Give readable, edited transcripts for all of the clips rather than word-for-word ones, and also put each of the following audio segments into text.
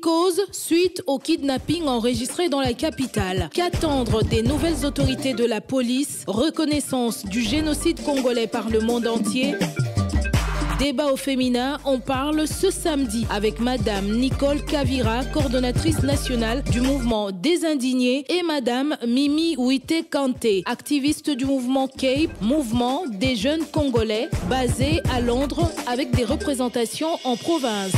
Psychose suite au kidnapping enregistré dans la capitale. Qu'attendre des nouvelles autorités de la police? Reconnaissance du génocide congolais par le monde entier? Débat au féminin, on parle ce samedi avec Madame Nicole Kavira, coordonnatrice nationale du mouvement des indignés, et Madame Mimi Ouité Kanté, activiste du mouvement CAPE, mouvement des jeunes congolais, basé à Londres avec des représentations en province.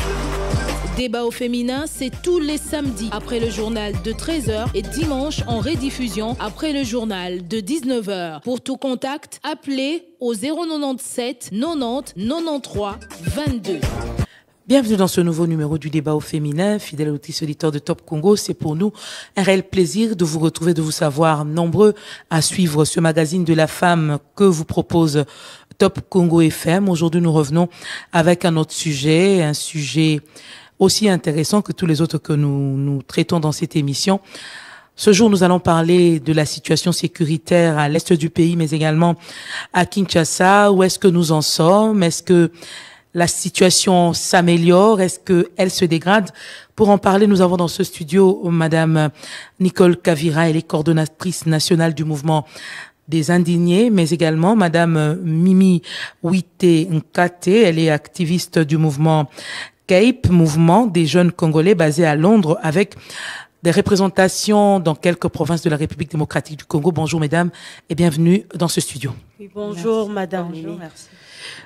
Débat au féminin, c'est tous les samedis après le journal de 13h et dimanche en rediffusion après le journal de 19h. Pour tout contact, appelez au 097 90 93 22. Bienvenue dans ce nouveau numéro du débat au féminin. Fidèle auditrice auditeur de Top Congo, c'est pour nous un réel plaisir de vous retrouver, de vous savoir nombreux à suivre ce magazine de la femme que vous propose Top Congo FM. Aujourd'hui, nous revenons avec un autre sujet, un sujet aussi intéressant que tous les autres que nous traitons dans cette émission. Ce jour, nous allons parler de la situation sécuritaire à l'est du pays, mais également à Kinshasa. Où est-ce que nous en sommes? Est-ce que la situation s'améliore? Est-ce qu'elle se dégrade? Pour en parler, nous avons dans ce studio Madame Nicole Kavira, elle est coordonnatrice nationale du mouvement des indignés, mais également Madame Mimi Ouité Kanté, elle est activiste du mouvement CAPE, mouvement des jeunes Congolais basé à Londres avec des représentations dans quelques provinces de la République démocratique du Congo. Bonjour mesdames et bienvenue dans ce studio. Oui, bonjour merci. Madame. Bonjour, merci.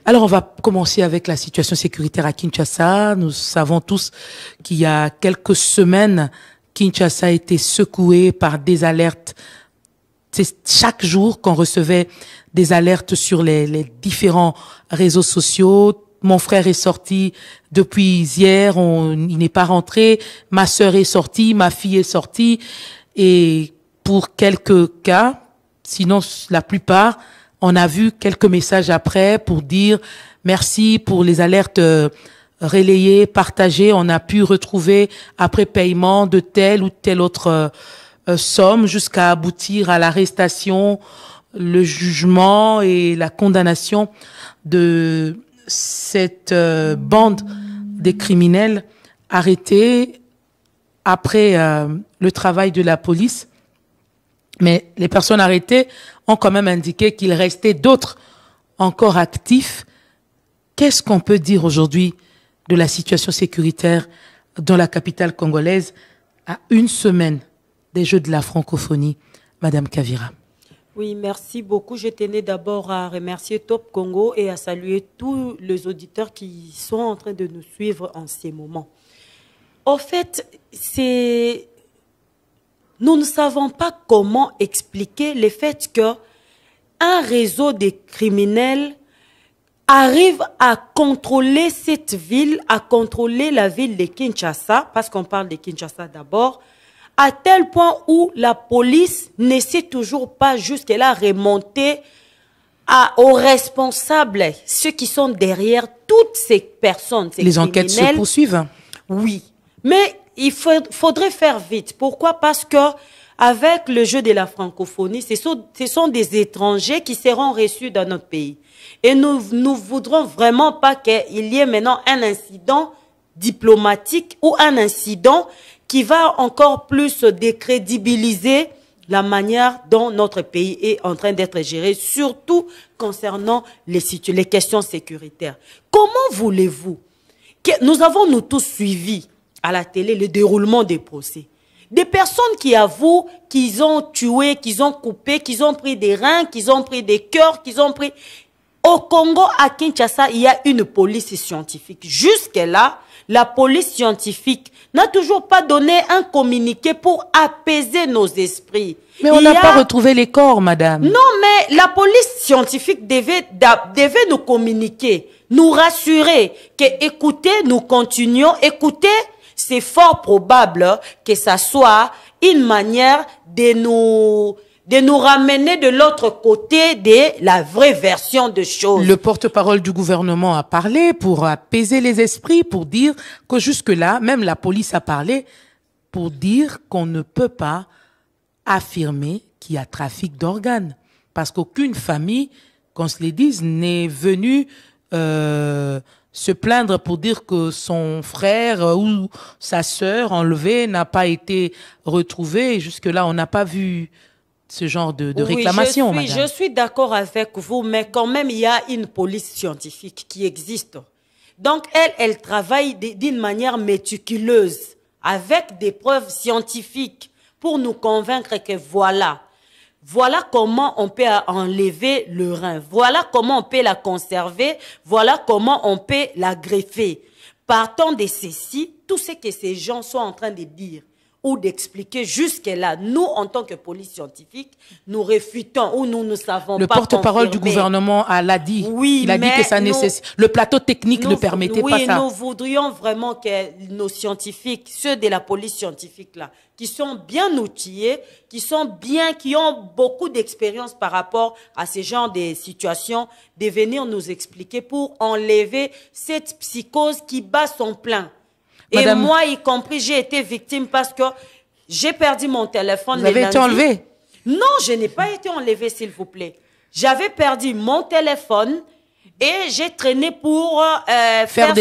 Alors on va commencer avec la situation sécuritaire à Kinshasa. Nous savons tous qu'il y a quelques semaines, Kinshasa a été secoué par des alertes. C'est chaque jour qu'on recevait des alertes sur les différents réseaux sociaux. Mon frère est sorti depuis hier, il n'est pas rentré. Ma sœur est sortie, ma fille est sortie. Et pour quelques cas, sinon la plupart, on a vu quelques messages après pour dire merci pour les alertes relayées, partagées. On a pu retrouver après paiement de telle ou telle autre somme jusqu'à aboutir à l'arrestation, le jugement et la condamnation de cette bande des criminels arrêtés après le travail de la police. Mais les personnes arrêtées ont quand même indiqué qu'il restait d'autres encore actifs. Qu'est-ce qu'on peut dire aujourd'hui de la situation sécuritaire dans la capitale congolaise à une semaine des Jeux de la francophonie? Madame Kavira. Oui, merci beaucoup. Je tenais d'abord à remercier Top Congo et à saluer tous les auditeurs qui sont en train de nous suivre en ces moments. En fait, nous ne savons pas comment expliquer le fait qu'un réseau de criminels arrive à contrôler cette ville, à contrôler la ville de Kinshasa, parce qu'on parle de Kinshasa d'abord, à tel point où la police ne sait toujours pas jusqu'à remonter aux responsables, ceux qui sont derrière toutes ces personnes, ces criminels. Enquêtes se poursuivent. Oui, mais il faudrait faire vite. Pourquoi? Parce que avec le jeu de la francophonie, ce sont des étrangers qui seront reçus dans notre pays. Et nous ne voudrons vraiment pas qu'il y ait maintenant un incident diplomatique ou un incident qui va encore plus décrédibiliser la manière dont notre pays est en train d'être géré, surtout concernant les questions sécuritaires. Comment voulez-vous que nous avons nous tous suivi à la télé le déroulement des procès? Des personnes qui avouent qu'ils ont tué, qu'ils ont coupé, qu'ils ont pris des reins, qu'ils ont pris des cœurs, qu'ils ont pris... Au Congo, à Kinshasa, il y a une police scientifique. Jusque-là, la police scientifique n'a toujours pas donné un communiqué pour apaiser nos esprits. Mais on n'a pas retrouvé les corps, madame. Non, mais la police scientifique devait nous communiquer, nous rassurer que, écoutez, nous continuons. Écoutez, c'est fort probable que ça soit une manière de nous ramener de l'autre côté de la vraie version de choses. Le porte-parole du gouvernement a parlé pour apaiser les esprits, pour dire que jusque-là, même la police a parlé pour dire qu'on ne peut pas affirmer qu'il y a trafic d'organes. Parce qu'aucune famille, qu'on se les dise, n'est venue se plaindre pour dire que son frère ou sa sœur enlevée n'a pas été retrouvée. Jusque-là, on n'a pas vu ce genre de réclamation, madame. Je suis d'accord avec vous, mais quand même, il y a une police scientifique qui existe. Donc, elle travaille d'une manière méticuleuse, avec des preuves scientifiques, pour nous convaincre que voilà comment on peut enlever le rein, voilà comment on peut la conserver, voilà comment on peut la greffer. Partant de ceci, tout ce que ces gens sont en train de dire ou d'expliquer jusque-là, nous, en tant que police scientifique, nous réfutons ou nous ne savons pas. Le porte-parole du gouvernement l'a dit. Oui, il a dit que ça nécessite. Le plateau technique ne permettait pas ça. Oui, nous voudrions vraiment que nos scientifiques, ceux de la police scientifique là, qui sont bien outillés, qui ont beaucoup d'expérience par rapport à ce genre de situations, de venir nous expliquer pour enlever cette psychose qui bat son plein. Madame, et moi, y compris, j'ai été victime parce que j'ai perdu mon téléphone. Vous avez été enlevé? Non, je n'ai pas été enlevé, s'il vous plaît. J'avais perdu mon téléphone et j'ai traîné pour faire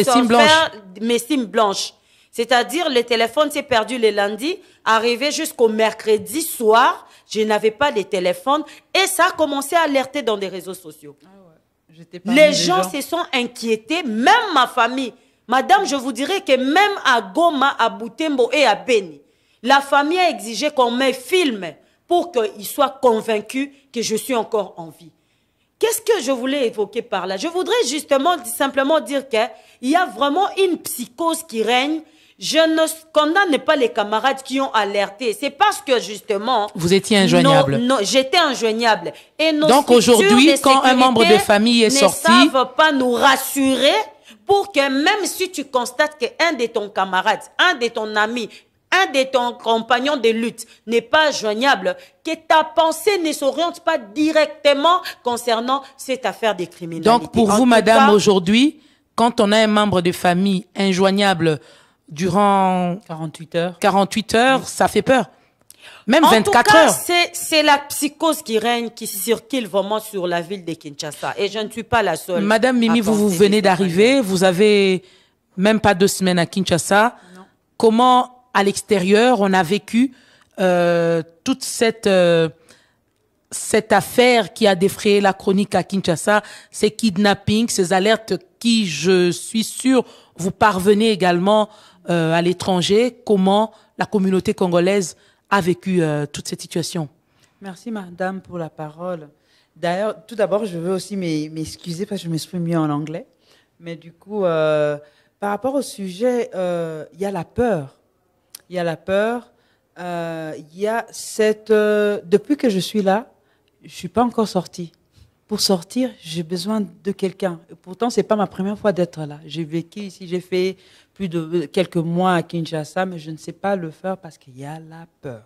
mes SIM blanches. C'est-à-dire, le téléphone s'est perdu le lundi, arrivé jusqu'au mercredi soir, je n'avais pas de téléphone et ça a commencé à alerter dans des réseaux sociaux. Ah ouais. Les gens se sont inquiétés, même ma famille. Madame, je vous dirais que même à Goma, à Butembo et à Beni, la famille a exigé qu'on me filme pour qu'ils soient convaincus que je suis encore en vie. Qu'est-ce que je voulais évoquer par là? Je voudrais justement simplement dire qu'il y a vraiment une psychose qui règne. Je ne condamne pas les camarades qui ont alerté. C'est parce que justement... Vous étiez injoignable. Non, j'étais injoignable. Et donc aujourd'hui, quand un membre de famille est sorti... ne savent pas nous rassurer pour que même si tu constates qu'un de ton camarade, un de ton ami, un de ton compagnon de lutte n'est pas joignable, que ta pensée ne s'oriente pas directement concernant cette affaire de criminalité. Donc pour vous, madame, aujourd'hui, quand on a un membre de famille injoignable durant 48 heures, ça fait peur. Même 24 heures. C'est la psychose qui règne, qui circule vraiment sur la ville de Kinshasa. Et je ne suis pas la seule. Madame Mimi, vous venez d'arriver. Vous avez même pas 2 semaines à Kinshasa. Non. Comment, à l'extérieur, on a vécu toute cette affaire qui a défrayé la chronique à Kinshasa, ces kidnappings, ces alertes qui, je suis sûre, vous parvenez également à l'étranger. Comment la communauté congolaise a vécu toute cette situation? Merci, madame, pour la parole. D'ailleurs, tout d'abord, je veux aussi m'excuser parce que je m'exprime mieux en anglais. Mais du coup, par rapport au sujet, il y a la peur. Il y a la peur. Il y a cette... depuis que je suis là, je suis pas encore sortie. Pour sortir, j'ai besoin de quelqu'un. Pourtant, c'est pas ma première fois d'être là. J'ai vécu ici, j'ai fait plus de quelques mois à Kinshasa, mais je ne sais pas le faire parce qu'il y a la peur.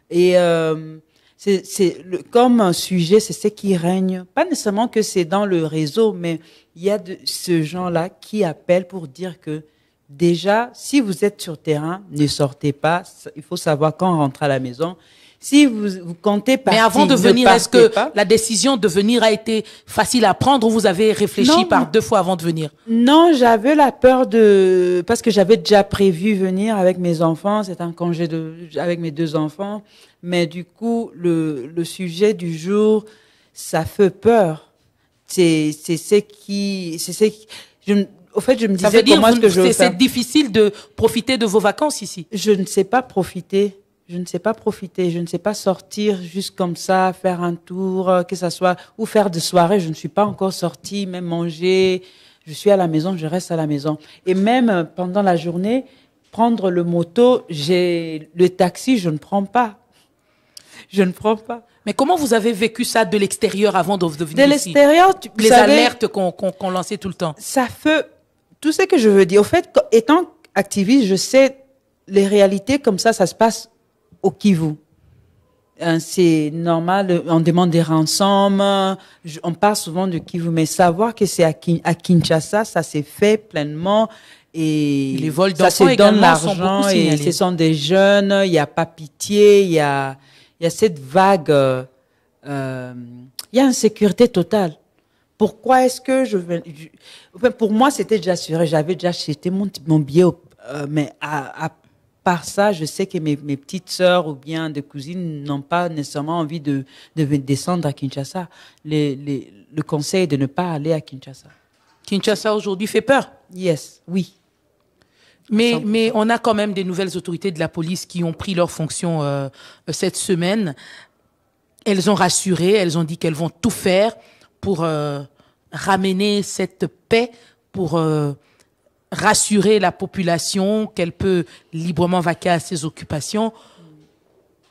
Et comme un sujet, c'est ce qui règne. Pas nécessairement que c'est dans le réseau, mais il y a ce genre-là qui appelle pour dire que déjà, si vous êtes sur terrain, ne sortez pas. Il faut savoir quand rentrer à la maison. Si vous comptez partir, mais avant de venir, est-ce que la décision de venir a été facile à prendre ou vous avez réfléchi par 2 fois avant de venir? Non, j'avais la peur parce que j'avais déjà prévu venir avec mes enfants. C'est un congé avec mes 2 enfants. Mais du coup, le sujet du jour, ça fait peur. Au fait, je me disais comment est-ce que je veux faire. C'est difficile de profiter de vos vacances ici. Je ne sais pas profiter. Je ne sais pas profiter, je ne sais pas sortir juste comme ça, faire un tour, que ça soit, ou faire des soirées. Je ne suis pas encore sortie, même manger. Je suis à la maison, je reste à la maison. Et même pendant la journée, prendre le moto, le taxi, je ne prends pas. Je ne prends pas. Mais comment vous avez vécu ça de l'extérieur avant de venir ici? De l'extérieur, les alertes qu'on lançait tout le temps. Ça fait tout ce que je veux dire. Au fait, étant activiste, je sais les réalités comme ça se passe au Kivu. C'est normal, on demande des rançons, on parle souvent de Kivu, mais savoir que c'est à Kinshasa, ça s'est fait pleinement et les vols ça se donne l'argent et ce sont des jeunes, il n'y a pas pitié, il y a cette vague, il y a insécurité totale. pourquoi est-ce que enfin, pour moi, c'était déjà assuré. J'avais déjà acheté mon billet, mais à part ça, je sais que mes petites sœurs ou bien des cousines n'ont pas nécessairement envie de descendre à Kinshasa. Le conseil est de ne pas aller à Kinshasa. Kinshasa aujourd'hui fait peur. Yes, oui. Mais on a quand même des nouvelles autorités de la police qui ont pris leurs fonctions cette semaine. Elles ont rassuré, elles ont dit qu'elles vont tout faire pour ramener cette paix, pour rassurer la population qu'elle peut librement vaquer à ses occupations.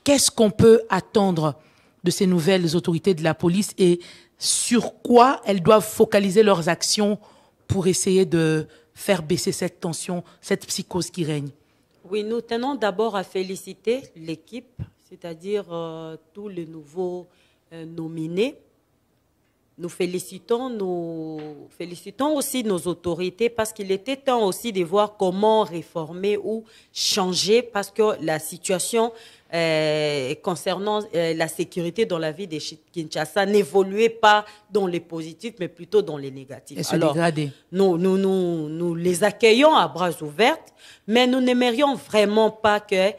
Qu'est-ce qu'on peut attendre de ces nouvelles autorités de la police et sur quoi elles doivent focaliser leurs actions pour essayer de faire baisser cette tension, cette psychose qui règne? Oui, nous tenons d'abord à féliciter l'équipe, c'est-à-dire tous les nouveaux nominés. Nous félicitons aussi nos autorités parce qu'il était temps aussi de voir comment réformer ou changer parce que la situation concernant la sécurité dans la vie de Kinshasa n'évoluait pas dans les positifs mais plutôt dans les négatifs. Et se dégrader. Nous les accueillons à bras ouverts, mais nous n'aimerions vraiment pas que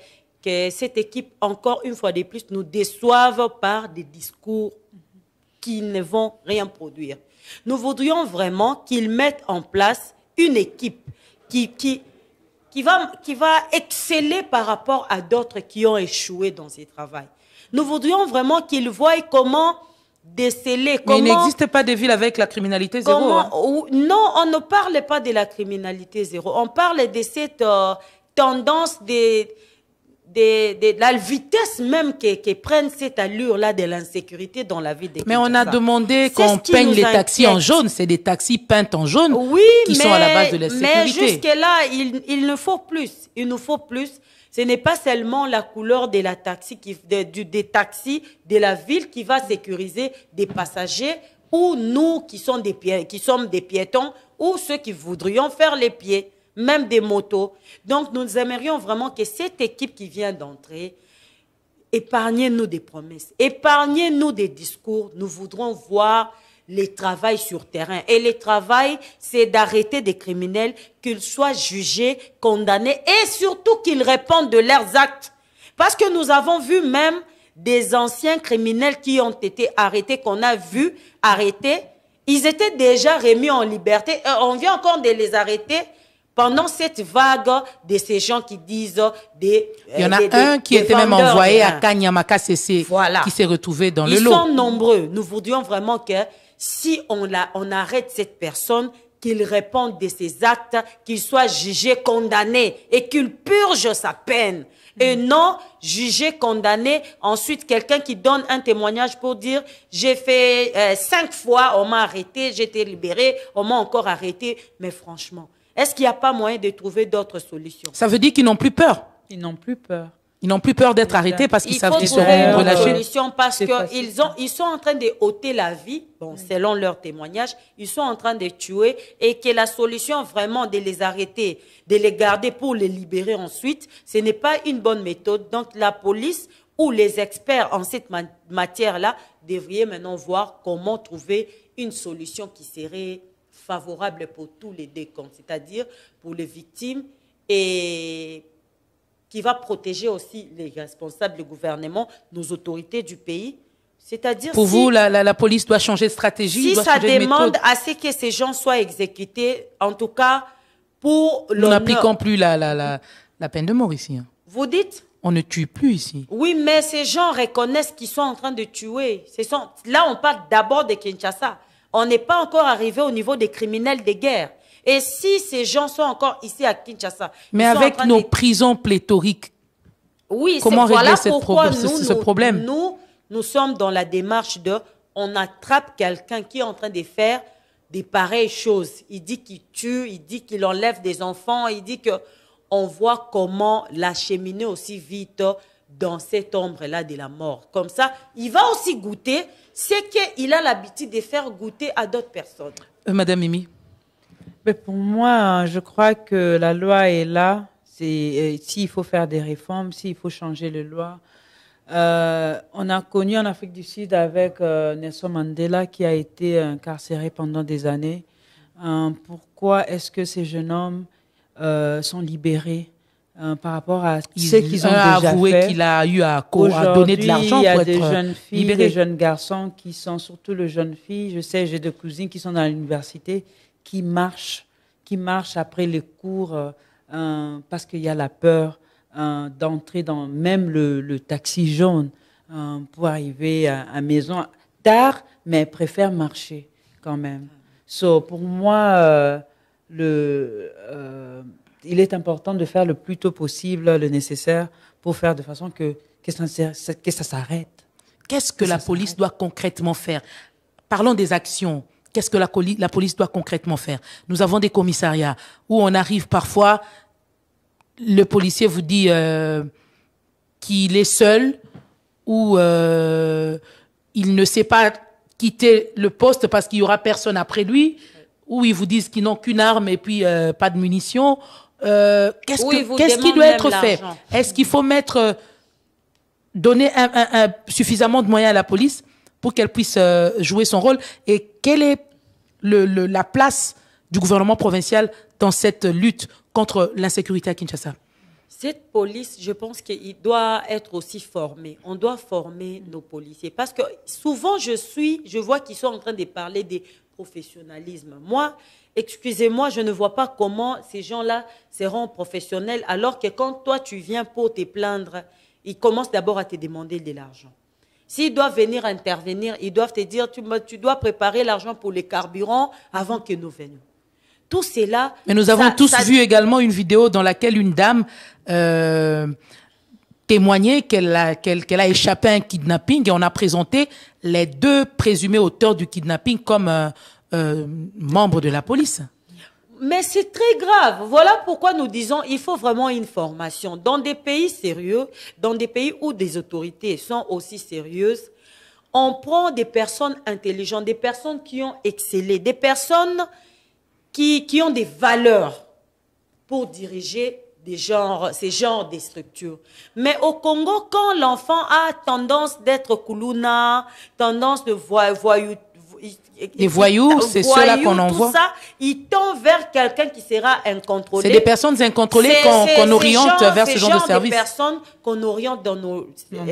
cette équipe, encore une fois de plus, nous déçoive par des discours qui ne vont rien produire. Nous voudrions vraiment qu'ils mettent en place une équipe qui va exceller par rapport à d'autres qui ont échoué dans ce travail. Nous voudrions vraiment qu'ils voient comment déceler. Mais il n'existe pas de ville avec la criminalité zéro. Non, on ne parle pas de la criminalité zéro. On parle de cette tendance de la vitesse même qui prennent cette allure-là de l'insécurité dans la vie des Mais on a demandé qu'on peigne les taxis en jaune. C'est des taxis peints en jaune qui sont à la base de la sécurité. Mais jusque-là, il ne faut plus. Il nous faut plus. Ce n'est pas seulement la couleur de la taxi des taxis de la ville qui va sécuriser des passagers ou nous qui sommes des piétons ou ceux qui voudrions faire les pieds, même des motos. Donc, nous aimerions vraiment que cette équipe qui vient d'entrer, épargnez-nous des promesses, épargnez-nous des discours. Nous voudrons voir les travails sur terrain. Et le travail, c'est d'arrêter des criminels, qu'ils soient jugés, condamnés et surtout qu'ils répondent de leurs actes. Parce que nous avons vu même des anciens criminels qui ont été arrêtés, qu'on a vu arrêtés. Ils étaient déjà remis en liberté. On vient encore de les arrêter pendant cette vague de ces gens qui disent il y en a un qui était même envoyé à Kanyamaka CC, voilà, qui s'est retrouvé dans le lot. Ils sont nombreux. Nous voudrions vraiment que si on arrête cette personne, qu'il réponde de ses actes, qu'il soit jugé, condamné et qu'il purge sa peine. Et non jugé, condamné, ensuite quelqu'un qui donne un témoignage pour dire j'ai fait 5 fois, on m'a arrêté, j'ai été libéré, on m'a encore arrêté. Mais franchement, est-ce qu'il n'y a pas moyen de trouver d'autres solutions? Ça veut dire qu'ils n'ont plus peur. Ils n'ont plus peur. Ils n'ont plus peur d'être arrêtés parce qu'ils savent qu'ils seront relâchés. relâchés. Solution parce qu'ils sont en train de ôter la vie, bon, selon leur témoignage, ils sont en train de tuer et que la solution vraiment de les arrêter, de les garder pour les libérer ensuite, ce n'est pas une bonne méthode. Donc la police ou les experts en cette matière-là devraient maintenant voir comment trouver une solution qui serait favorable pour tous les deux camps, c'est-à-dire pour les victimes et qui va protéger aussi les responsables du gouvernement, nos autorités du pays. C'est-à-dire pour vous, la police doit changer de stratégie, si ça demande à ce que ces gens soient exécutés, en tout cas pour l'honneur. Nous n'appliquons plus la peine de mort ici. Hein. Vous dites? On ne tue plus ici. Oui, mais ces gens reconnaissent qu'ils sont en train de tuer. Là, on parle d'abord de Kinshasa. On n'est pas encore arrivé au niveau des criminels de guerre. Et si ces gens sont encore ici à Kinshasa... Mais avec nos prisons pléthoriques, oui, comment régler ce problème? Nous sommes dans la démarche de... On attrape quelqu'un qui est en train de faire des pareilles choses. Il dit qu'il tue, il dit qu'il enlève des enfants, il dit qu'on voit comment l'acheminer aussi vite dans cette ombre-là de la mort. Comme ça, il va aussi goûter ce qu'il a l'habitude de faire goûter à d'autres personnes. Madame Mimi? Mais pour moi, je crois que la loi est là. S'il faut faire des réformes, s'il faut changer les lois, On a connu en Afrique du Sud avec Nelson Mandela qui a été incarcéré pendant des années. Pourquoi est-ce que ces jeunes hommes sont libérés par rapport à ce qu'ils ont déjà avoué fait? qu'il a eu à donner de l'argent pour être libéré. Il y a des jeunes filles, libéré. des jeunes garçons qui sont, surtout les jeunes filles, je sais, j'ai des cousines qui sont dans l'université, qui marchent après les cours parce qu'il y a la peur d'entrer dans même le taxi jaune pour arriver à maison tard, mais préfèrent marcher quand même. So, pour moi, il est important de faire le plus tôt possible le nécessaire pour faire de façon que ça s'arrête. Qu'est-ce que la police doit concrètement faire? Parlons des actions. Qu'est-ce que la police doit concrètement faire? Nous avons des commissariats où on arrive parfois, le policier vous dit qu'il est seul ou il ne sait pas quitter le poste parce qu'il y aura personne après lui, ou ils vous disent qu'ils n'ont qu'une arme et puis pas de munitions. Qu'est-ce qui doit être fait? Est-ce qu'il faut donner suffisamment de moyens à la police pour qu'elle puisse jouer son rôle? Et quelle est la place du gouvernement provincial dans cette lutte contre l'insécurité à Kinshasa? Cette police, je pense qu'il doit être aussi formé. On doit former nos policiers. Parce que souvent, je vois qu'ils sont en train de parler des professionnalisme. Moi, excusez-moi, je ne vois pas comment ces gens-là seront professionnels alors que quand toi, tu viens pour te plaindre, ils commencent d'abord à te demander de l'argent. S'ils doivent venir intervenir, ils doivent te dire, tu dois préparer l'argent pour les carburants avant que nous venions. Tout cela... Mais nous avons tous vu également une vidéo dans laquelle une dame témoignait qu'elle a échappé à un kidnapping et on a présenté les deux présumés auteurs du kidnapping comme membres de la police. Mais c'est très grave. Voilà pourquoi nous disons il faut vraiment une formation. Dans des pays sérieux, dans des pays où des autorités sont aussi sérieuses, on prend des personnes intelligentes, des personnes qui ont excellé, des personnes qui ont des valeurs pour diriger ces genres de structures. Mais au Congo, quand l'enfant a tendance d'être koulouna, tendance de les voyous, c'est ceux-là qu'on envoie. Tout ça, il tend vers quelqu'un qui sera incontrôlé. C'est des personnes incontrôlées qu'on oriente vers ce genre de service. C'est des personnes qu'on oriente dans nos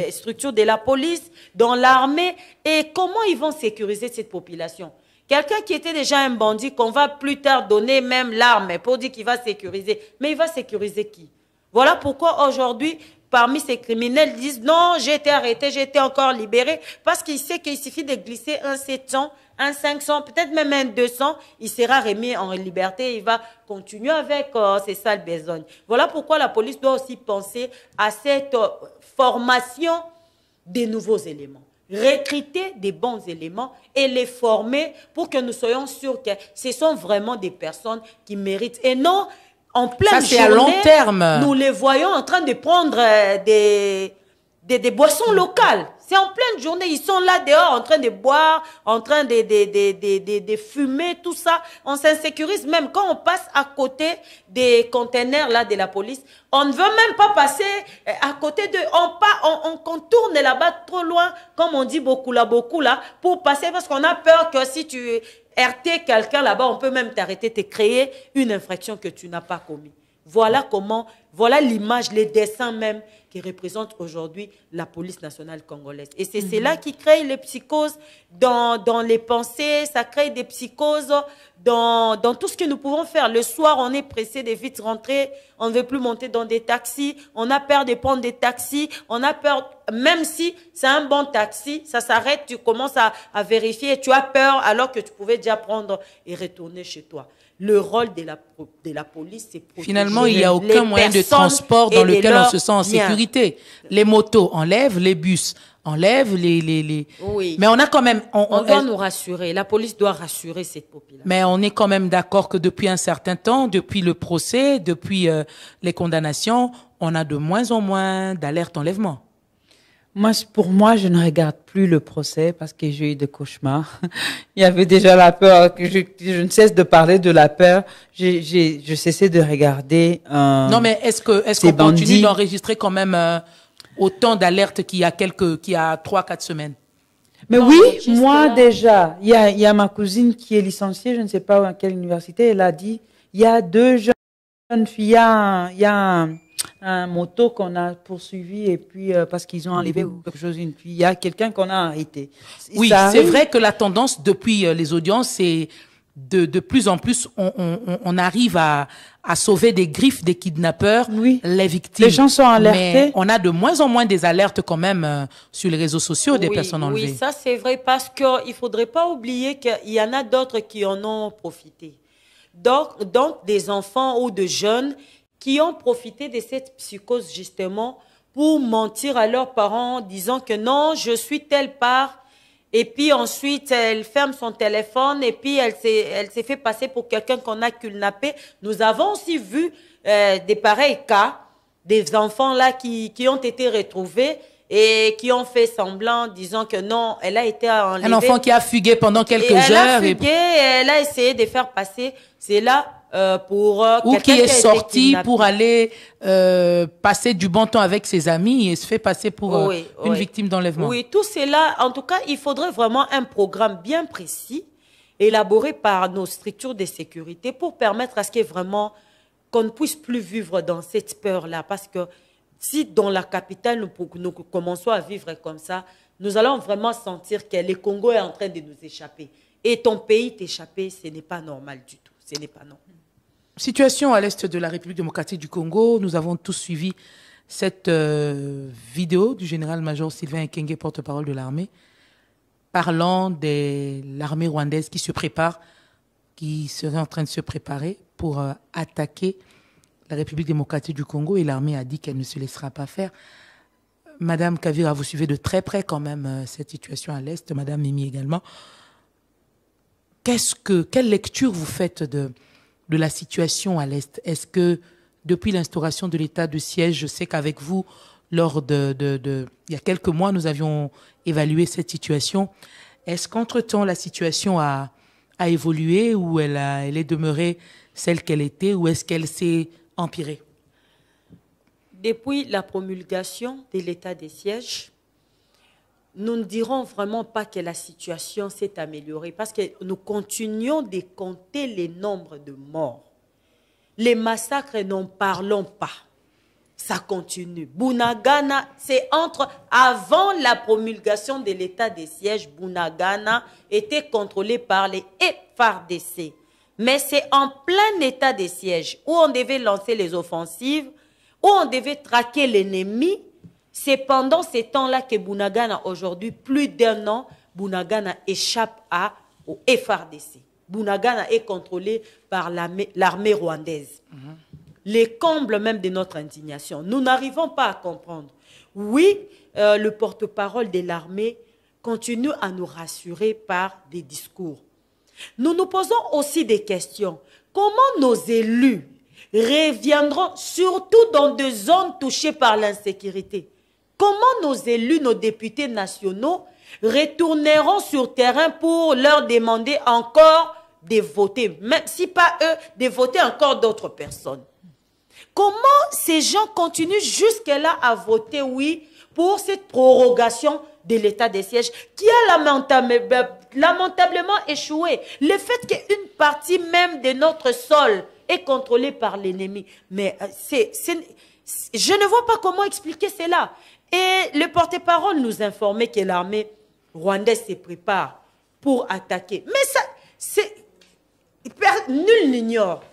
structures de la police, dans l'armée. Et comment ils vont sécuriser cette population? Quelqu'un qui était déjà un bandit, qu'on va plus tard donner même l'arme pour dire qu'il va sécuriser. Mais il va sécuriser qui? Voilà pourquoi aujourd'hui, parmi ces criminels, ils disent non, j'ai été arrêté, j'ai été encore libéré. Parce qu'il sait qu'il suffit de glisser un 700, un 500, peut-être même un 200, il sera remis en liberté, il va continuer avec ses sales besognes. Voilà pourquoi la police doit aussi penser à cette formation des nouveaux éléments. Recruter des bons éléments et les former pour que nous soyons sûrs que ce sont vraiment des personnes qui méritent. Et non, en pleine journée, à long terme. Nous les voyons en train de prendre des boissons locales. C'est en pleine journée, ils sont là dehors en train de boire, en train de fumer, tout ça. On s'insécurise même quand on passe à côté des containers là de la police. On ne veut même pas passer à côté d'eux. On contourne là-bas trop loin, comme on dit beaucoup là, pour passer parce qu'on a peur que si tu RT quelqu'un là-bas, on peut même t'arrêter, te créer une infraction que tu n'as pas commise. Voilà comment, voilà l'image, les dessins même qui représentent aujourd'hui la police nationale congolaise. Et c'est cela qui crée les psychoses dans les pensées, ça crée des psychoses dans tout ce que nous pouvons faire. Le soir, on est pressé de vite rentrer, on ne veut plus monter dans des taxis, on a peur de prendre des taxis, on a peur, même si c'est un bon taxi, ça s'arrête, tu commences à vérifier, tu as peur alors que tu pouvais déjà prendre et retourner chez toi. Le rôle de la police, c'est protéger. Finalement, il n'y a aucun moyen de transport dans lequel on se sent en sécurité. Les motos enlèvent, les bus enlèvent, Oui. Mais on a quand même... On doit nous rassurer. La police doit rassurer cette population. Mais on est quand même d'accord que depuis un certain temps, depuis le procès, depuis les condamnations, on a de moins en moins d'alertes enlèvement. Pour moi, je ne regarde plus le procès parce que j'ai eu des cauchemars. Il y avait déjà la peur. Je ne cesse de parler de la peur. Je cessais de regarder. Non, mais est-ce qu'on continue d'enregistrer quand même autant d'alertes qu'il y a 3-4 semaines? Mais Non, oui, mais juste moi là- déjà, il y a ma cousine qui est licenciée, je ne sais pas à quelle université, elle a dit, il y a 2 jeunes filles, il y a un moto qu'on a poursuivi et puis parce qu'ils ont enlevé ou quelque chose, une fille, il y a quelqu'un qu'on a arrêté. Oui, Ça c'est arrive. vrai que la tendance depuis les audiences, c'est de plus en plus, on arrive à sauver des griffes des kidnappeurs, Oui. les victimes. Les gens sont alertés. Mais on a de moins en moins des alertes quand même sur les réseaux sociaux des Oui, personnes enlevées. Oui, ça c'est vrai parce qu'il ne faudrait pas oublier qu'il y en a d'autres qui en ont profité. Donc, des enfants ou de jeunes qui ont profité de cette psychose justement pour mentir à leurs parents en disant que non, je suis telle part. Et puis ensuite, elle ferme son téléphone et puis elle s'est fait passer pour quelqu'un qu'on a kidnappé. Nous avons aussi vu des pareils cas, des enfants là qui ont été retrouvés et qui ont fait semblant disant que non, elle a été enlevée. Un enfant qui a fugué pendant quelques Et elle a heures. fugué, elle a essayé de faire passer. C'est là pour Ou quelqu'un qui est a été sorti kidnappé. pour aller passer du bon temps avec ses amis et se fait passer pour Oui, une oui. victime d'enlèvement. Oui, tout cela, en tout cas, il faudrait vraiment un programme bien précis, élaboré par nos structures de sécurité pour permettre à ce qu'il y ait vraiment qu'on ne puisse plus vivre dans cette peur-là. Parce que si dans la capitale, nous commençons à vivre comme ça, nous allons vraiment sentir que le Congo est en train de nous échapper. Et ton pays t'échapper, ce n'est pas normal du tout. Ce n'est pas normal. Situation à l'est de la République démocratique du Congo. Nous avons tous suivi cette vidéo du général-major Sylvain Ekenge, porte-parole de l'armée, parlant de l'armée rwandaise qui se prépare, qui serait en train de se préparer pour attaquer la République démocratique du Congo. Et l'armée a dit qu'elle ne se laissera pas faire. Madame Kavira, vous suivez de très près quand même cette situation à l'est. Madame Mimi également. Quelle lecture vous faites de la situation à l'Est? Est-ce que depuis l'instauration de l'état de siège, je sais qu'avec vous, lors il y a quelques mois, nous avions évalué cette situation. Est-ce qu'entre-temps, la situation a évolué ou elle est demeurée celle qu'elle était ou est-ce qu'elle s'est empirée? Depuis la promulgation de l'état de siège, nous ne dirons vraiment pas que la situation s'est améliorée parce que nous continuons de compter les nombres de morts. Les massacres, n'en parlons pas. Ça continue. Bunagana, c'est avant la promulgation de l'état de siège, Bunagana était contrôlé par les FARDC. Mais c'est en plein état de siège où on devait lancer les offensives, où on devait traquer l'ennemi. C'est pendant ces temps-là que Bunagana, aujourd'hui, plus d'1 an, Bunagana échappe au FARDC. Bunagana est contrôlé par l'armée rwandaise. Les combles même de notre indignation. Nous n'arrivons pas à comprendre. Oui, le porte-parole de l'armée continue à nous rassurer par des discours. Nous nous posons aussi des questions. Comment nos élus reviendront, surtout dans des zones touchées par l'insécurité? Comment nos élus, nos députés nationaux, retourneront sur terrain pour leur demander encore de voter, même si pas eux, de voter encore d'autres personnes? Comment ces gens continuent jusque-là à voter oui pour cette prorogation de l'état de siège qui a lamentablement échoué? Le fait qu'une partie même de notre sol est contrôlée par l'ennemi. Mais je ne vois pas comment expliquer cela. Et le porte-parole nous informait que l'armée rwandaise se prépare pour attaquer. Mais nul n'ignore.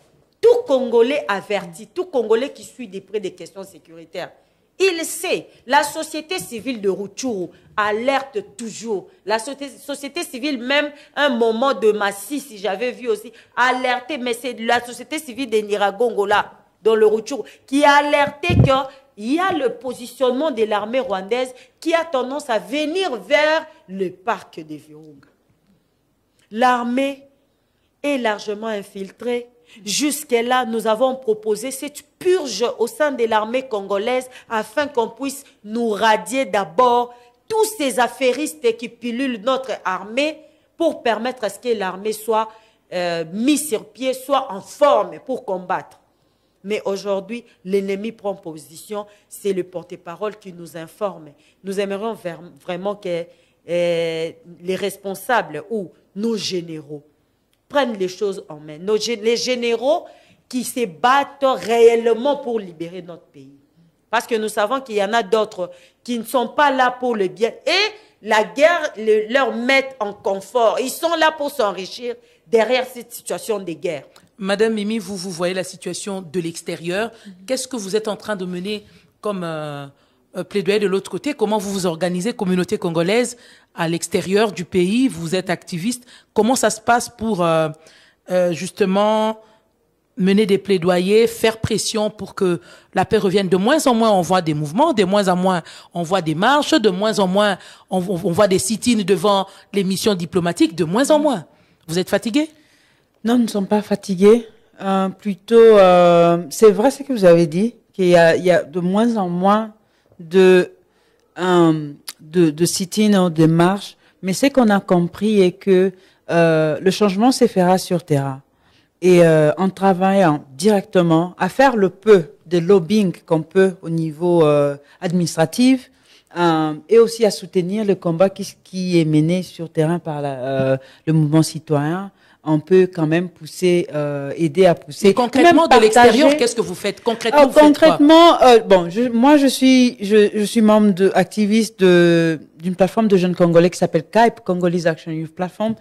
Tout Congolais averti, tout Congolais qui suit de près des questions sécuritaires, il sait, la société civile de Rutshuru alerte toujours. La société civile, même un moment de Massi, si j'avais vu aussi, alerté, mais c'est la société civile de Nyiragongo, là, dans le Rutshuru, qui a alerté qu'il y a le positionnement de l'armée rwandaise qui a tendance à venir vers le parc de Virunga. L'armée est largement infiltrée. Jusque-là, nous avons proposé cette purge au sein de l'armée congolaise afin qu'on puisse nous radier d'abord tous ces affairistes qui pilulent notre armée pour permettre à ce que l'armée soit mise sur pied, soit en forme pour combattre. Mais aujourd'hui, l'ennemi prend position, c'est le porte-parole qui nous informe. Nous aimerions vraiment que les responsables ou nos généraux prennent les choses en main. Les généraux qui se battent réellement pour libérer notre pays. Parce que nous savons qu'il y en a d'autres qui ne sont pas là pour le bien. Et la guerre leur met en confort. Ils sont là pour s'enrichir derrière cette situation de guerre. Madame Mimi, vous voyez la situation de l'extérieur. Qu'est-ce que vous êtes en train de mener comme plaidoyer de l'autre côté? Comment vous vous organisez, communauté congolaise, à l'extérieur du pays? Vous êtes activiste. Comment ça se passe pour justement mener des plaidoyers, faire pression pour que la paix revienne? De moins en moins, on voit des mouvements, de moins en moins, on voit des marches, de moins en moins, on voit des sit-ins devant les missions diplomatiques, de moins en moins. Vous êtes fatigué? Non, nous ne sommes pas fatigués. Plutôt, c'est vrai ce que vous avez dit, qu'il y a de moins en moins de sit-in ou de marches, mais ce qu'on a compris est que le changement se fera sur terrain. Et en travaillant directement à faire le peu de lobbying qu'on peut au niveau administratif, et aussi à soutenir le combat qui est mené sur terrain par le mouvement citoyen, on peut quand même pousser, aider à pousser. Et concrètement, de l'extérieur, qu'est-ce que vous faites concrètement? Moi, je suis membre activiste d'une plateforme de jeunes Congolais qui s'appelle CAIP, Congolese Action Youth Platform.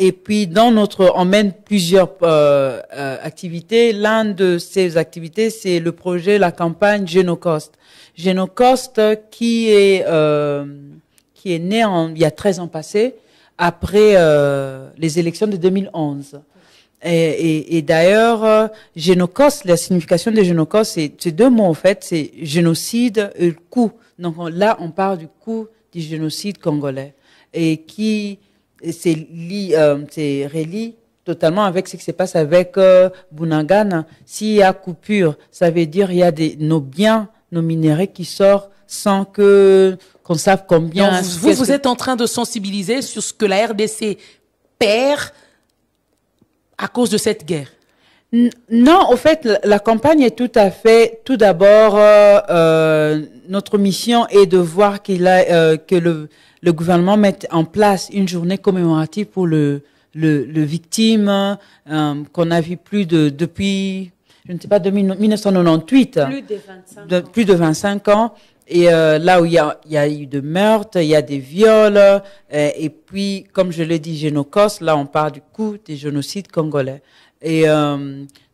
Et puis, on mène plusieurs activités. L'un de ces activités, c'est le projet, la campagne Genocost. Genocost qui est né il y a 13 ans passés, après les élections de 2011. Et d'ailleurs, Genocost, la signification de Genocost, c'est deux mots en fait, c'est génocide et le coup. Donc là, on parle du coup du génocide congolais et qui c'est relie totalement avec ce qui se passe avec Bunagana. S'il y a coupure, ça veut dire il y a nos biens, nos minéraux qui sortent sans qu'on sache combien. Donc, vous êtes en train de sensibiliser sur ce que la RDC perd à cause de cette guerre? Non, au fait, la campagne est tout d'abord, notre mission est de voir que le gouvernement mette en place une journée commémorative pour le victime, qu'on a vu depuis, je ne sais pas, 1998. Plus de 25 ans. Et là où il y a eu de meurtres, il y a des viols, et puis, comme je l'ai dit, Genocost, là on parle du coup des génocides congolais. Et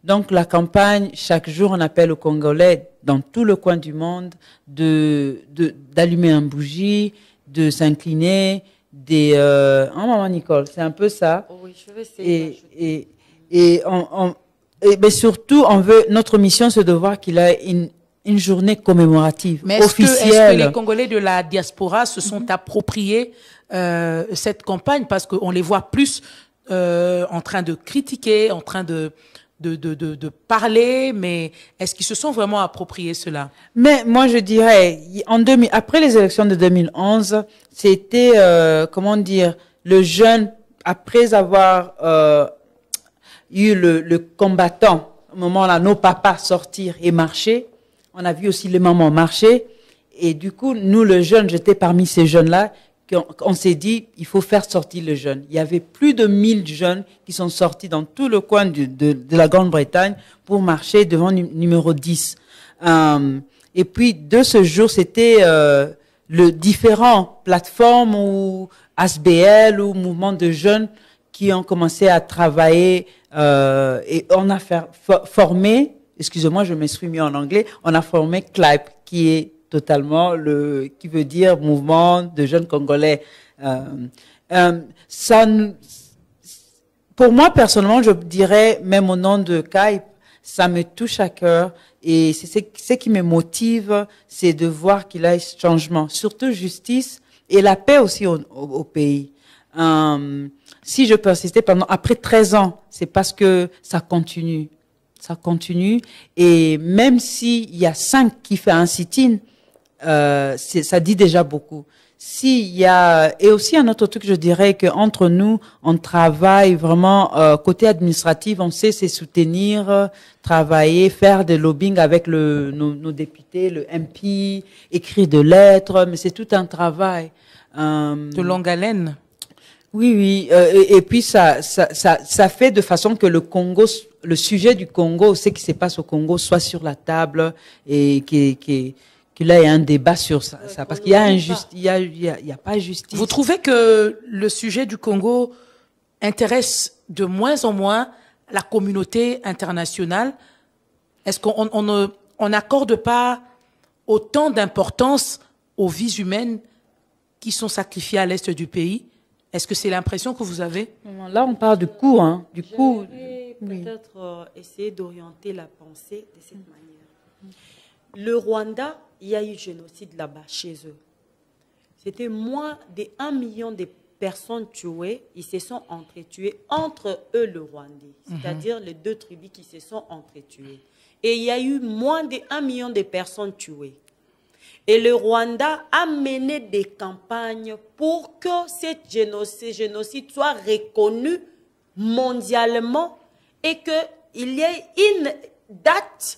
donc la campagne, chaque jour on appelle aux Congolais dans tout le coin du monde d'allumer un bougie, de s'incliner, maman Nicole, c'est un peu ça. Oui, je vais essayer. Mais surtout, notre mission, c'est de voir qu'il a une journée commémorative officielle. Est-ce que les Congolais de la diaspora se sont appropriés cette campagne, parce qu'on les voit plus en train de critiquer, en train de parler, mais est-ce qu'ils se sont vraiment appropriés cela? Mais moi, je dirais, après les élections de 2011, c'était, comment dire, le jeune, après avoir eu le combattant, au moment là, nos papas sortir et marcher, on a vu aussi les mamans marcher, et du coup, nous, le jeune, j'étais parmi ces jeunes-là, on s'est dit, il faut faire sortir les jeunes. Il y avait plus de 1000 jeunes qui sont sortis dans tout le coin de la Grande-Bretagne pour marcher devant numéro 10. Et puis, de ce jour, c'était le différents plateformes ou ASBL ou mouvements de jeunes qui ont commencé à travailler et on a formé, excusez-moi, je m'exprime mieux en anglais, on a formé CLIPE, qui est totalement qui veut dire mouvement de jeunes Congolais. Pour moi, personnellement, je dirais, même au nom de CAIP, ça me touche à cœur et c'est ce qui me motive, c'est de voir qu'il y a ce changement, surtout justice et la paix aussi au pays. Si je persistais après 13 ans, c'est parce que ça continue. Ça continue. Et même s'il y a 5 qui font un sit-in, ça dit déjà beaucoup. si il y a, et aussi un autre truc, je dirais que entre nous, on travaille vraiment côté administratif, on sait se soutenir, travailler, faire des lobbying avec nos députés, le MP, écrire des lettres, mais c'est tout un travail. De longue haleine. Oui, oui, et puis ça fait de façon que le Congo, le sujet du Congo, ce qui se passe au Congo, soit sur la table et qu'il y ait un débat sur ça, parce qu'il y a il y a pas justice. Vous trouvez que le sujet du Congo intéresse de moins en moins la communauté internationale? Est-ce qu'on n'accorde pas autant d'importance aux vies humaines qui sont sacrifiées à l'est du pays? Est-ce que c'est l'impression que vous avez? Là, on parle du coût, hein, du coût. Peut-être essayer d'orienter la pensée de cette manière. Le Rwanda, il y a eu génocide là-bas, chez eux. C'était moins de 1 million de personnes tuées. Ils se sont entretués entre eux, le Rwandais. C'est-à-dire les deux tribus qui se sont entretuées. Et il y a eu moins de 1 million de personnes tuées. Et le Rwanda a mené des campagnes pour que ce génocide soit reconnu mondialement et qu'il y ait une date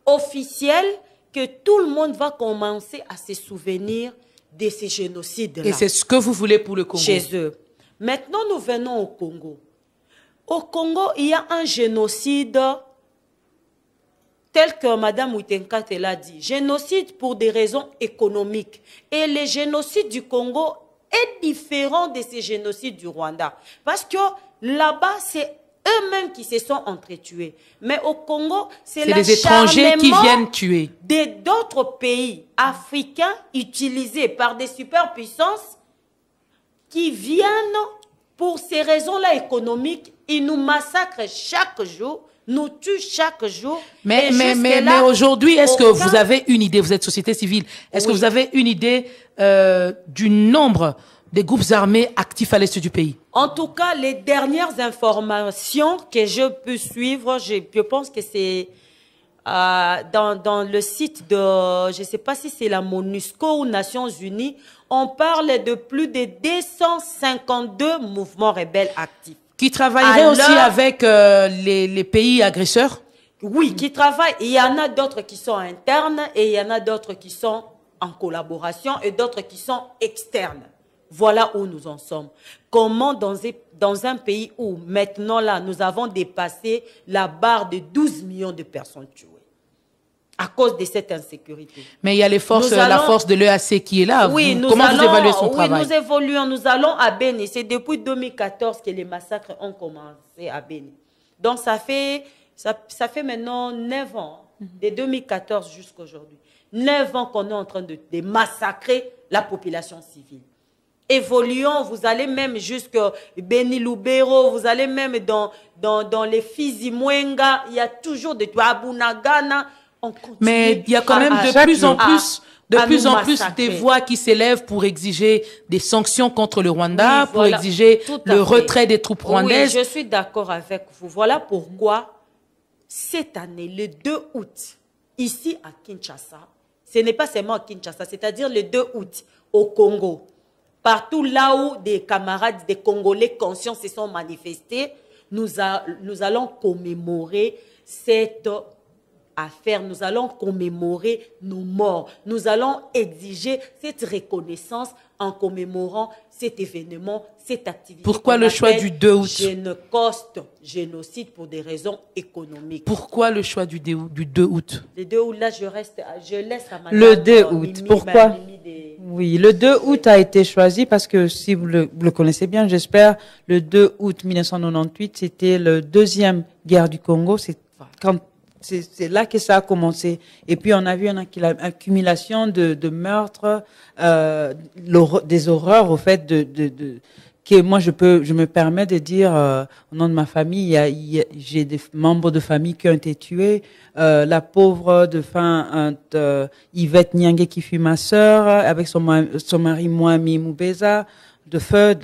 officielle que tout le monde va commencer à se souvenir de ces génocides-là. Et c'est ce que vous voulez pour le Congo? Chez eux. Maintenant, nous venons au Congo. Au Congo, il y a un génocide tel que Mme Ouitenkat l'a dit. Génocide pour des raisons économiques. Et le génocide du Congo est différent de ces génocides du Rwanda. Parce que là-bas, c'est eux-mêmes qui se sont entretués. Mais au Congo, c'est les étrangers qui viennent tuer. D'autres pays africains utilisés par des superpuissances qui viennent pour ces raisons-là économiques. Ils nous massacrent chaque jour, nous tuent chaque jour. Mais aujourd'hui, est-ce que vous avez une idée, vous êtes société civile, est-ce que vous avez une idée du nombre des groupes armés actifs à l'est du pays? En tout cas, les dernières informations que je peux suivre, je pense que c'est dans le site de, je ne sais pas si c'est la MONUSCO ou Nations Unies, on parle de plus de 252 mouvements rebelles actifs. Qui travailleraient aussi avec les pays agresseurs? Oui, qui travaillent. Il y en a d'autres qui sont internes et il y en a d'autres qui sont en collaboration et d'autres qui sont externes. Voilà où nous en sommes. Comment dans un pays où maintenant là, nous avons dépassé la barre de 12 millions de personnes tuées à cause de cette insécurité. Mais il y a les forces, la force de l'EAC qui est là. Oui, comment vous évaluez son travail? Oui, nous évoluons. Nous allons à Beni. C'est depuis 2014 que les massacres ont commencé à Beni. Donc ça fait maintenant 9 ans, de 2014 jusqu'à aujourd'hui. 9 ans qu'on est en train de massacrer la population civile. Évoluons, vous allez même jusqu'à Beni Lubero, vous allez même dans les Fizi Mwenga, il y a toujours des Abunagana. Mais il y a quand même de plus en plus des voix qui s'élèvent pour exiger des sanctions contre le Rwanda, pour exiger le retrait des troupes rwandaises. Oui, je suis d'accord avec vous. Voilà pourquoi cette année, le 2 août, ici à Kinshasa, ce n'est pas seulement à Kinshasa, c'est-à-dire le 2 août au Congo, partout là où des camarades, des Congolais conscients se sont manifestés, nous allons commémorer cette affaire, nous allons commémorer nos morts. Nous allons exiger cette reconnaissance en commémorant cet événement, cette activité. Pourquoi le choix du 2 août? Génocide pour des raisons économiques. Pourquoi le choix du 2 août? Le 2 août, là, je laisse à madame. Le 2 août, pourquoi? Oui, le 2 août a été choisi parce que, si vous le connaissez bien, j'espère, le 2 août 1998, c'était la deuxième guerre du Congo. C'est là que ça a commencé. Et puis, on a vu une accumulation de meurtres, des horreurs, au fait, que moi, je me permets de dire, au nom de ma famille, j'ai des membres de famille qui ont été tués. La pauvre Yvette Nyange, qui fut ma sœur, avec son mari Mwami Mubeza, de feu,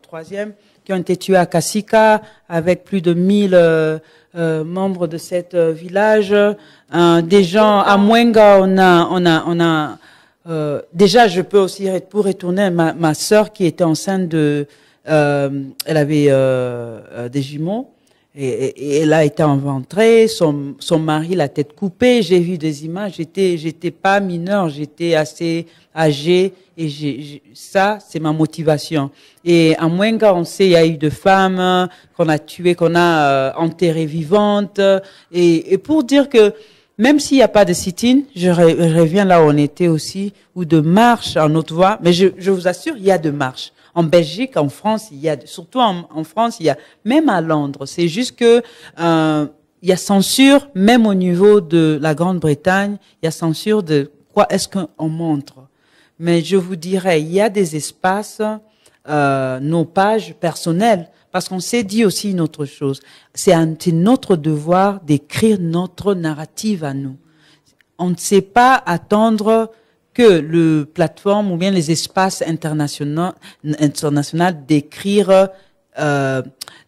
troisième, qui ont été tués à Kasika, avec plus de 1000 membres de cet village. Des gens à Mwenga, on a déjà, je peux aussi, pour retourner, ma sœur qui était enceinte elle avait des jumeaux et elle a été enventrée, son mari la tête coupée. J'ai vu des images, j'étais pas mineure, j'étais assez âgée et ça, c'est ma motivation. Et à Mwenga, on sait, il y a eu de femmes qu'on a tuées, qu'on a enterrées vivantes. Et pour dire que même s'il n'y a pas de sit-in, je reviens là où on était aussi, ou de marche en haute voie, mais je vous assure, il y a de marches. En Belgique, en France, il y a, surtout en France, il y a, même à Londres. C'est juste que, il y a censure, même au niveau de la Grande-Bretagne, il y a censure de quoi est-ce qu'on montre. Mais je vous dirais, il y a des espaces, nos pages personnelles, parce qu'on s'est dit aussi une autre chose. C'est notre devoir d'écrire notre narrative à nous. On ne sait pas attendre que le plateforme ou bien les espaces internationaux d'écrire, de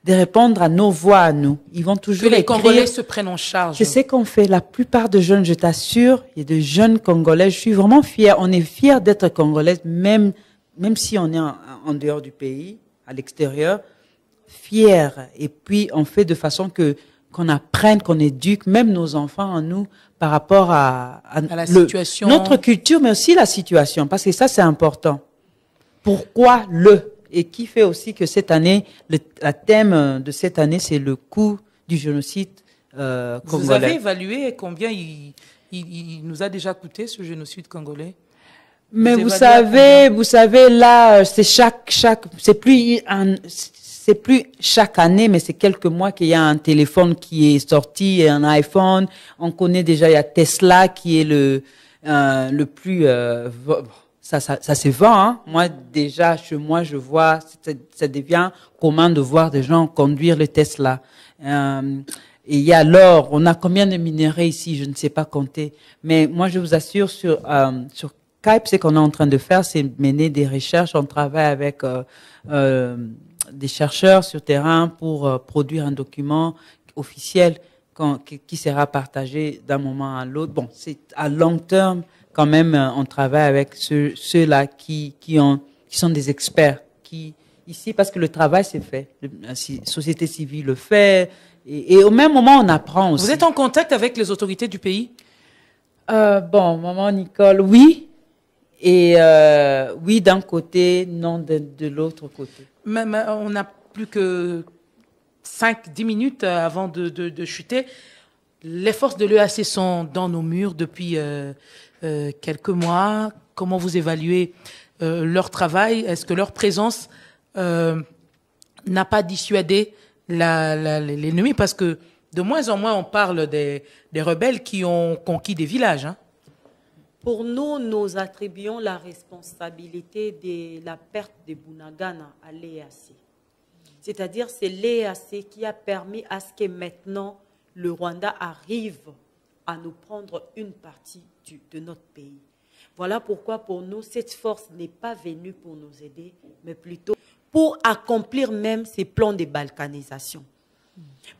répondre à nos voix à nous. Ils vont toujours que les écrire. Congolais se prennent en charge. C'est ce qu'on fait. La plupart de jeunes, je t'assure, il y a de jeunes Congolais. Je suis vraiment fière. On est fiers d'être Congolais, même si on est en dehors du pays, à l'extérieur. Fiers. Et puis, on fait de façon qu'on apprenne, qu'on éduque, même nos enfants en nous, par rapport à la situation. Notre culture, mais aussi la situation. Parce que ça, c'est important. Pourquoi et qui fait aussi que cette année, le thème de cette année, c'est le coût du génocide congolais. Vous avez évalué combien il nous a déjà coûté, ce génocide congolais? Mais vous savez, là, c'est c'est plus chaque année, mais c'est quelques mois qu'il y a un téléphone qui est sorti, un iPhone. On connaît déjà, il y a Tesla qui est le plus, ça se vend, hein. Moi, déjà, chez moi, je vois, ça devient commun de voir des gens conduire le Tesla. Et il y a l'or. On a combien de minerais ici? Je ne sais pas compter. Mais moi, je vous assure, sur Skype, ce qu'on est en train de faire, c'est mener des recherches. On travaille avec des chercheurs sur terrain pour produire un document officiel qui sera partagé d'un moment à l'autre. Bon, c'est à long terme quand même. On travaille avec ceux-là qui sont des experts ici, parce que le travail c'est fait. La société civile le fait et au même moment on apprend aussi. Vous êtes en contact avec les autorités du pays? Bon, maman Nicole, oui. Et oui d'un côté, non de l'autre côté. Même, on n'a plus que 5-10 minutes avant de chuter. Les forces de l'EAC sont dans nos murs depuis quelques mois. Comment vous évaluez leur travail? Est-ce que leur présence n'a pas dissuadé l'ennemi? Parce que de moins en moins, on parle des rebelles qui ont conquis des villages, hein. Pour nous, nous attribuons la responsabilité de la perte de Bunagana à l'EAC. C'est-à-dire, c'est l'EAC qui a permis à ce que maintenant le Rwanda arrive à nous prendre une partie de notre pays. Voilà pourquoi pour nous, cette force n'est pas venue pour nous aider, mais plutôt pour accomplir même ces plans de balkanisation.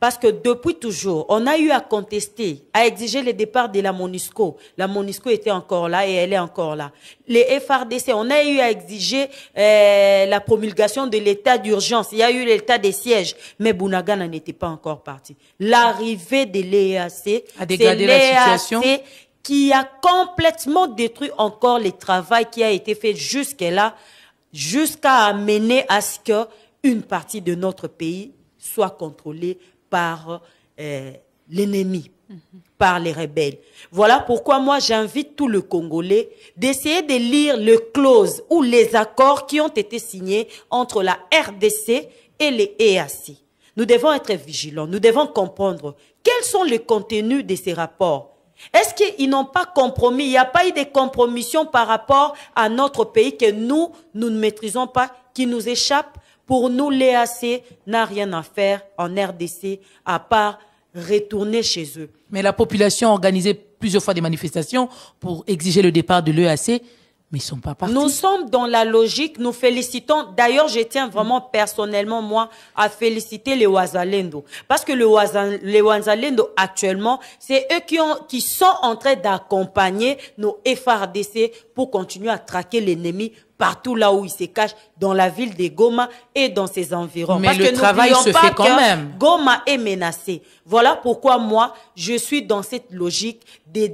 Parce que depuis toujours, on a eu à contester, à exiger le départ de la MONUSCO. La MONUSCO était encore là et elle est encore là. Les FRDC, on a eu à exiger la promulgation de l'état d'urgence. Il y a eu l'état des sièges, mais Bunagana n'était pas encore parti. L'arrivée de l'EAC, c'est l'EAC qui a complètement détruit encore le travail qui a été fait jusque-là, jusqu'à amener à ce qu'une partie de notre pays soit contrôlée par l'ennemi, par les rebelles. Voilà pourquoi moi j'invite tout le Congolais d'essayer de lire les clauses ou les accords qui ont été signés entre la RDC et les EAC. Nous devons être vigilants, nous devons comprendre quels sont les contenus de ces rapports. Est-ce qu'ils n'ont pas compromis? Il n'y a pas eu de compromission par rapport à notre pays que nous ne maîtrisons pas, qui nous échappe? Pour nous, l'EAC n'a rien à faire en RDC à part retourner chez eux. Mais la population a organisé plusieurs fois des manifestations pour exiger le départ de l'EAC, Mais ils sont pas partis. Nous sommes dans la logique, nous félicitons. D'ailleurs, je tiens vraiment personnellement, moi, à féliciter les Wazalendo. Parce que les Wazalendo, actuellement, c'est eux qui sont en train d'accompagner nos FARDC pour continuer à traquer l'ennemi partout là où il se cache, dans la ville de Goma et dans ses environs. Mais parce le que travail se fait quand même. Goma est menacé. Voilà pourquoi moi, je suis dans cette logique de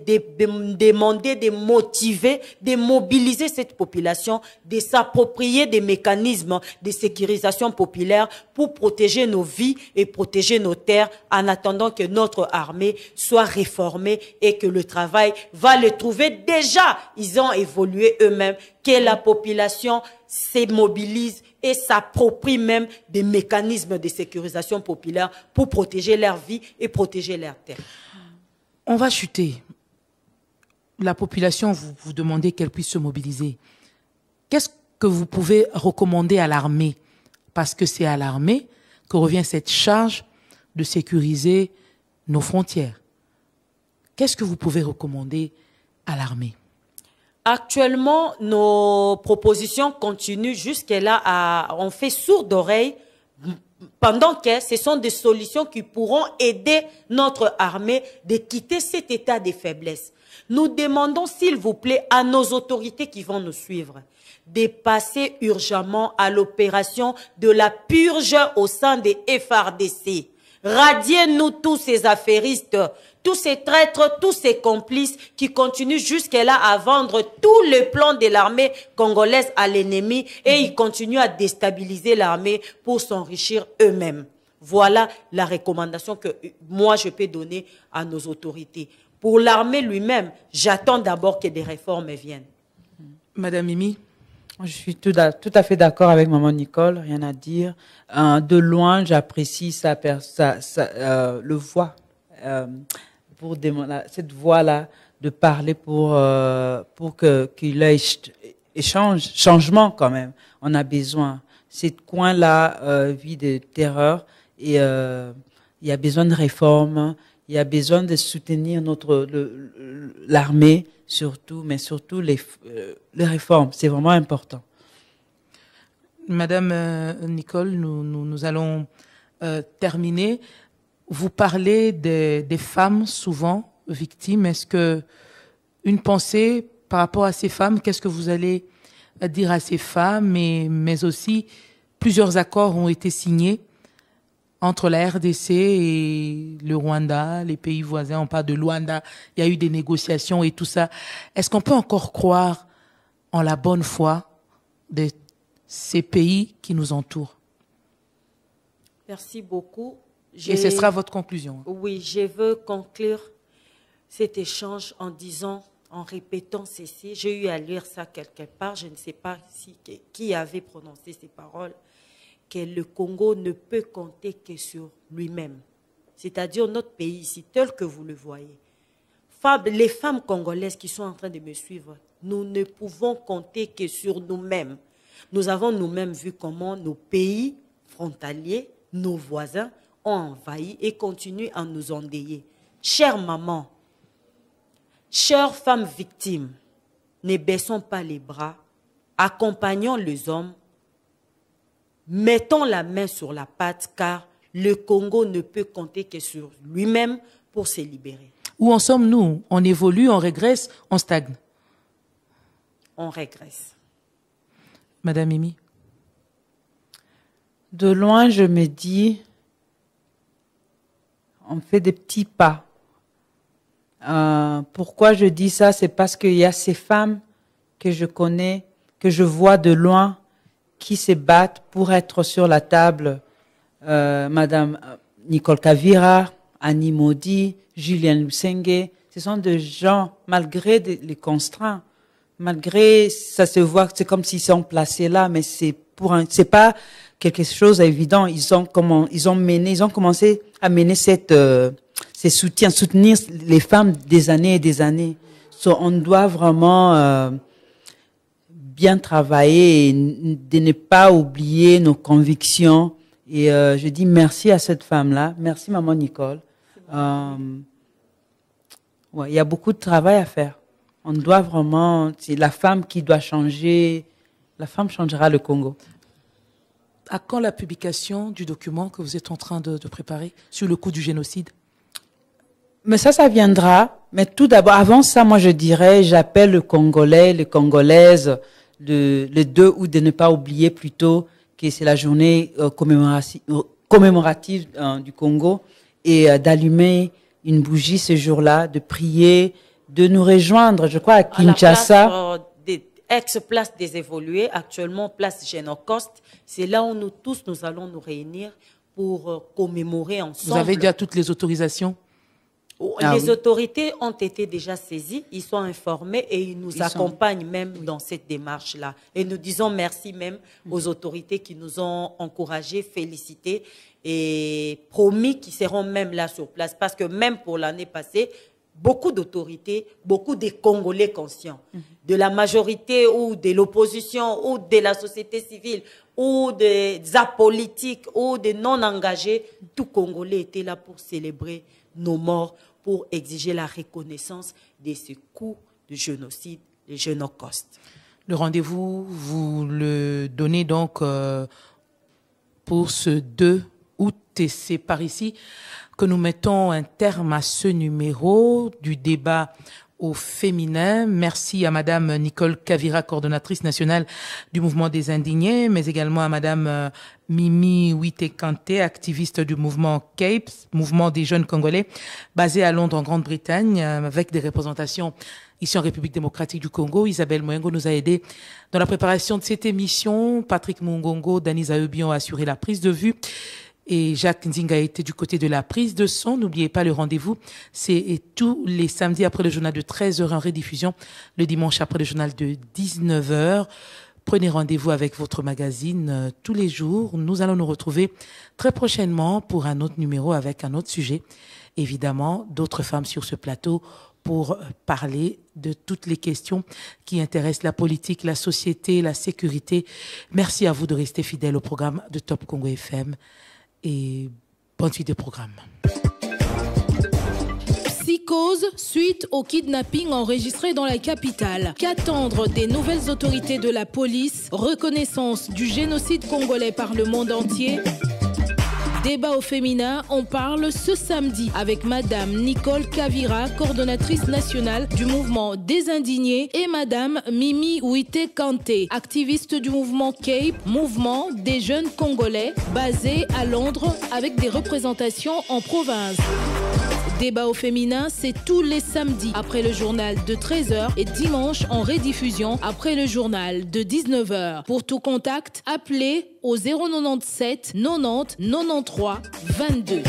demander, de motiver, de mobiliser cette population, de s'approprier des mécanismes de sécurisation populaire pour protéger nos vies et protéger nos terres en attendant que notre armée soit réformée et que le travail va le trouver. Déjà, ils ont évolué eux-mêmes, que la population se mobilise et s'approprie même des mécanismes de sécurisation populaire pour protéger leur vie et protéger leur terre. On va chuter. La population, vous demandez qu'elle puisse se mobiliser. Qu'est-ce que vous pouvez recommander à l'armée? Parce que c'est à l'armée que revient cette charge de sécuriser nos frontières. Qu'est-ce que vous pouvez recommander à l'armée? Actuellement, nos propositions continuent jusque-là. On fait sourde oreille pendant que ce sont des solutions qui pourront aider notre armée de quitter cet état de faiblesse. Nous demandons, s'il vous plaît, à nos autorités qui vont nous suivre, de passer urgemment à l'opération de la purge au sein des FARDC. Radiez-nous tous ces affairistes, tous ces traîtres, tous ces complices qui continuent jusque-là à vendre tous les plans de l'armée congolaise à l'ennemi et ils continuent à déstabiliser l'armée pour s'enrichir eux-mêmes. Voilà la recommandation que moi je peux donner à nos autorités. Pour l'armée lui-même, j'attends d'abord que des réformes viennent. Madame Mimi? Je suis tout à fait d'accord avec maman Nicole, rien à dire. De loin, j'apprécie le voix, pour cette voix-là de parler pour qu'il y ait changement quand même. On a besoin. Ce coin-là vit de terreur et il y a besoin de réformes. Il y a besoin de soutenir l'armée, surtout, mais surtout les réformes. C'est vraiment important. Madame Nicole, nous allons terminer. Vous parlez des femmes souvent victimes. Est-ce que une pensée par rapport à ces femmes, qu'est-ce que vous allez dire à ces femmes, mais aussi plusieurs accords ont été signés entre la RDC et le Rwanda, les pays voisins, on parle de Luanda, il y a eu des négociations et tout ça. Est-ce qu'on peut encore croire en la bonne foi de ces pays qui nous entourent? Merci beaucoup. Et ce sera votre conclusion. Oui, je veux conclure cet échange en disant, en répétant ceci. J'ai eu à lire ça quelque part, je ne sais pas qui avait prononcé ces paroles, que le Congo ne peut compter que sur lui-même. C'est-à-dire notre pays ici, tel que vous le voyez. Les femmes congolaises qui sont en train de me suivre, nous ne pouvons compter que sur nous-mêmes. Nous avons nous-mêmes vu comment nos pays frontaliers, nos voisins, ont envahi et continuent à nous endeuiller. Chères mamans, chères femmes victimes, ne baissons pas les bras, accompagnons les hommes, mettons la main sur la pâte car le Congo ne peut compter que sur lui-même pour se libérer. Où en sommes-nous? On évolue, on régresse, on stagne? On régresse. Madame Mimi? De loin, je me dis, on fait des petits pas. Pourquoi je dis ça? C'est parce qu'il y a ces femmes que je connais, que je vois de loin, qui se battent pour être sur la table. Madame Nicole Kavira, Annie Maudit, Julienne Lusenge, ce sont des gens, malgré les constraints, malgré, ça se voit, c'est comme s'ils sont placés là, mais c'est pas quelque chose d'évident. Ils ont commencé à mener ces soutiens, soutenir les femmes des années et des années. On doit vraiment bien travailler et de ne pas oublier nos convictions. Et je dis merci à cette femme-là. Merci, maman Nicole. Ouais, il y a beaucoup de travail à faire. On doit vraiment, c'est la femme qui doit changer, la femme changera le Congo. À quand la publication du document que vous êtes en train de préparer sur le coût du génocide? Mais ça viendra. Mais tout d'abord, avant ça, moi je dirais, j'appelle le Congolais, les Congolaises, le 2 août, de ne pas oublier plutôt que c'est la journée commémorative du Congo, et d'allumer une bougie ce jour-là, de prier, de nous rejoindre, je crois, à Kinshasa. Ex-place des évolués, actuellement place Génocoste. C'est là où nous tous, nous allons nous réunir pour commémorer ensemble. Vous avez déjà toutes les autorisations? Les autorités ont été déjà saisies, ils sont informés et ils nous accompagnent même dans cette démarche-là. Et nous disons merci même aux autorités qui nous ont encouragés, félicités et promis qu'ils seront même là sur place. Parce que même pour l'année passée, beaucoup d'autorités, beaucoup de Congolais conscients, de la majorité ou de l'opposition ou de la société civile ou des apolitiques ou des non-engagés, tout Congolais était là pour célébrer nos morts, pour exiger la reconnaissance de ce coup de génocide, le Génocoste. Le rendez-vous, vous le donnez donc pour ce 2 août, et c'est par ici que nous mettons un terme à ce numéro du débat au féminin. Merci à Madame Nicole Kavira, coordonnatrice nationale du mouvement des Indignés, mais également à Madame Mimi Ouité-Kanté, activiste du mouvement CAPE, mouvement des jeunes Congolais, basé à Londres en Grande-Bretagne, avec des représentations ici en République démocratique du Congo. Isabelle Moyengo nous a aidés dans la préparation de cette émission. Patrick Mungongo, Danisa Eubion a assuré la prise de vue. Et Jacques Nzinga a été du côté de la prise de son. N'oubliez pas le rendez-vous. C'est tous les samedis après le journal de 13h en rediffusion, le dimanche après le journal de 19h. Prenez rendez-vous avec votre magazine tous les jours. Nous allons nous retrouver très prochainement pour un autre numéro avec un autre sujet. Évidemment, d'autres femmes sur ce plateau pour parler de toutes les questions qui intéressent la politique, la société, la sécurité. Merci à vous de rester fidèles au programme de Top Congo FM. Et bonne suite des programmes. Psychose suite au kidnapping enregistré dans la capitale. Qu'attendre des nouvelles autorités de la police? Reconnaissance du génocide congolais par le monde entier? Débat au féminin, on parle ce samedi avec Madame Nicole Kavira, coordonnatrice nationale du mouvement des Indignés, et Madame Mimi Ouité-Kanté, activiste du mouvement CAPE, mouvement des jeunes Congolais, basé à Londres avec des représentations en province. Débat au féminin, c'est tous les samedis après le journal de 13h et dimanche en rediffusion après le journal de 19h. Pour tout contact, appelez au 097 90 93 22.